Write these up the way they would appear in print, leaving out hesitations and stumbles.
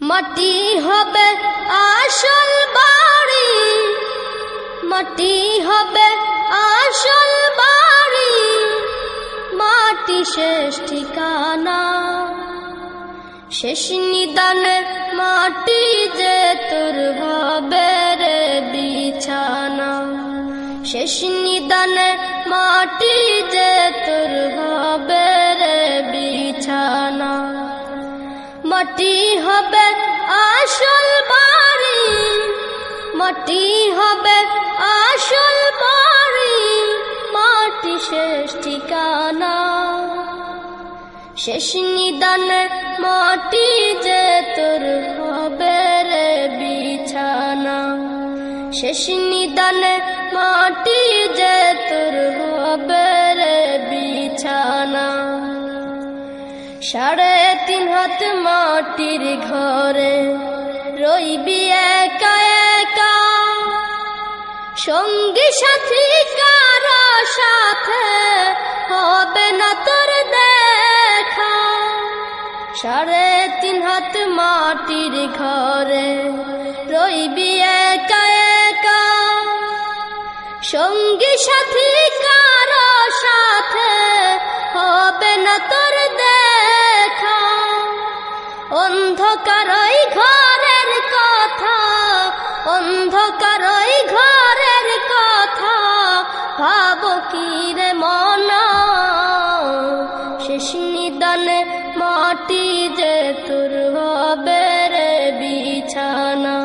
মাটি হবে আসল বাড়ি, মাটি হবে আসল বাড়ি, মাটি শেষ ঠিকানা। শেষ নিদানে মাটি যে তোর হবে রে বিছানা। শেষ নিদানে মাটি যে তোর হবে রে বিছানা। মাটি হবে আসল বাড়ি, মাটি হবে আসল বাড়ি, মাটি শেষ ঠিকানা। শেষ নিদানে মাটি যে তোর হবে রে বিছানা। শেষ নিদানে মাটি যে তোর হবে রে বিছানা। 3.5 হাত মাটির ঘরে রইবি একা একা, সঙ্গী সাথী কারো সাথে হবে না তোর দেখা। 3.5 হাত মাটির ঘরে রইবি একা একা, সঙ্গী সাথী কারো সাথে হবে না তোর দেখা। অন্ধকারই ঘরের কথা, অন্ধকারই ঘরের কথা, ভাবো কি রে মনা। শেষ নিদানে মাটি যে তোর হবে রে বিছানা।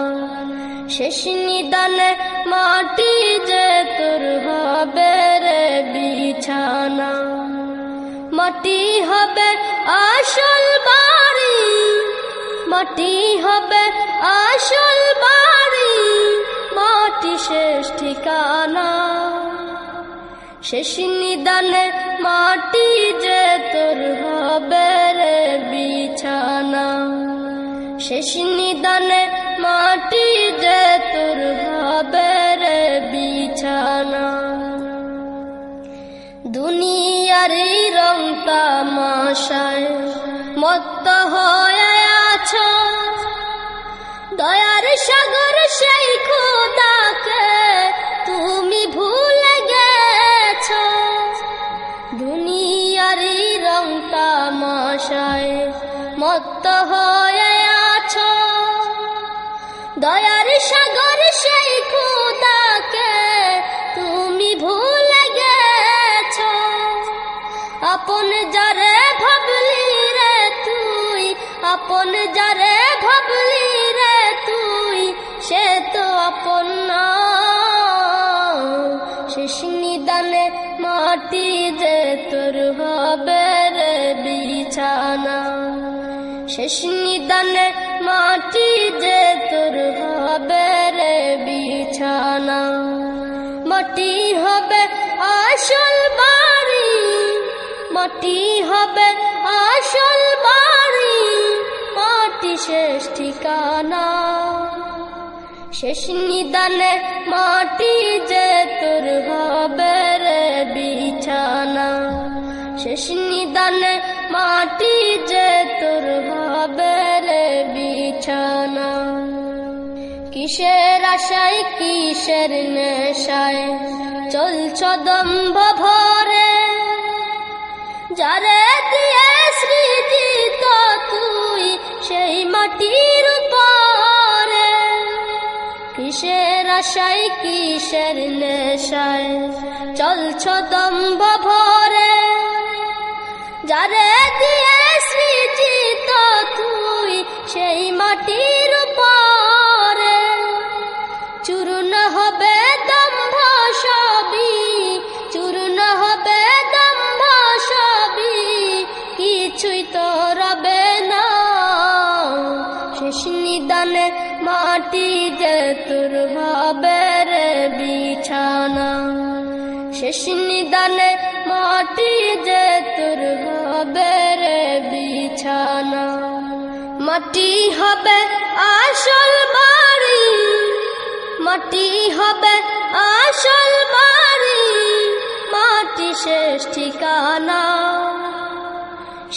শেষ নিদানে মাটি যে তোর হবে রে বিছানা। মাটি হবে আসল বাড়ি, মাটি হবে আসল বাড়ি, মাটি শেষ ঠিকানা। শেষ নিদানে মাটি যে তোর হবে রে বিছানা। শেষ নিদানে মাটি যে তোর হবে রে বিছানা। দুনিয়ার রং তামাশায় মত্ত হয়ে আছো, দয়ার সাগর সেই খোদাকে তুমি ভুলে গেছো। দুনিয়ার রং তামাশায় মত্ত হয়ে আছো, দয়ার সাগর সেই খোদাকে তুমি ভুলে গেছো। আপন যারে ভাবলি রে তুই, আপন যারে ভাবলি রে তুই, সে তো আপন না। শেষ নিদানে মাটি যে তোর হবে রে বিছানা। শেষ নিদানে মাটি যে তোর হবে রে বিছানা। মাটি হবে আসল বাড়ি, মাটি হবে আসল বাড়ি, মাটি শেষ ঠিকানা। শেষ নিদানে মাটি যে তোর হবে রে বিছানা। শেষ নিদানে মাটি যে তোর হবে রে বিছানা। কিসের আশায় কিসের নেশায় চলছ দম্ভ ভরে, যারে দিয়ে সৃজিত তুই সেই মাটির উপরে। কিসের আশায় কিসের নেশায় চলছ দম্ভ ভরে, যারে দিয়ে সৃজিত তুই সেই মাটির উপরে। চূর্ণ হবে দম্ভ সবই, চূর্ণ হবে দম্ভ সবই, কিছুই তো রবে না। শেষ নিদানে মাটি যে তোর হবে রে বিছানা। শেষ নিদানে মাটি যে তোর হবে রে বিছানা। মাটি হবে আসল বাড়ি, মাটি হবে আসল বাড়ি, মাটি শেষ ঠিকানা।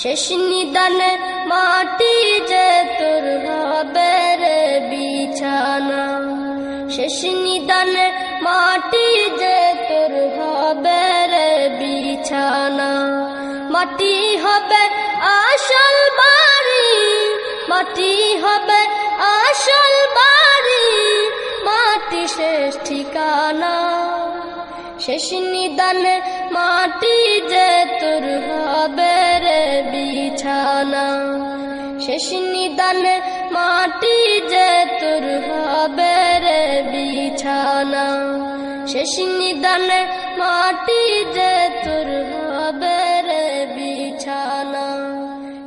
শেষ নিদানে মাটি যে তোর হবে মাটি হবে আসল বাড়ি, মাটি হবে আসল বাড়ি, মাটি শেষ ঠিকানা। শেষ নিদানে মাটি যে তোর হবে রে বিছানা, শেষ নিদানে মাটি যে তোর হবে রে বিছানা, শেষ নিদানে মাটি যে তোর হবে রে বিছানা,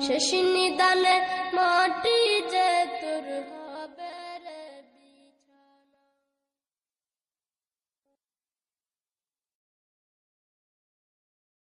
শেষ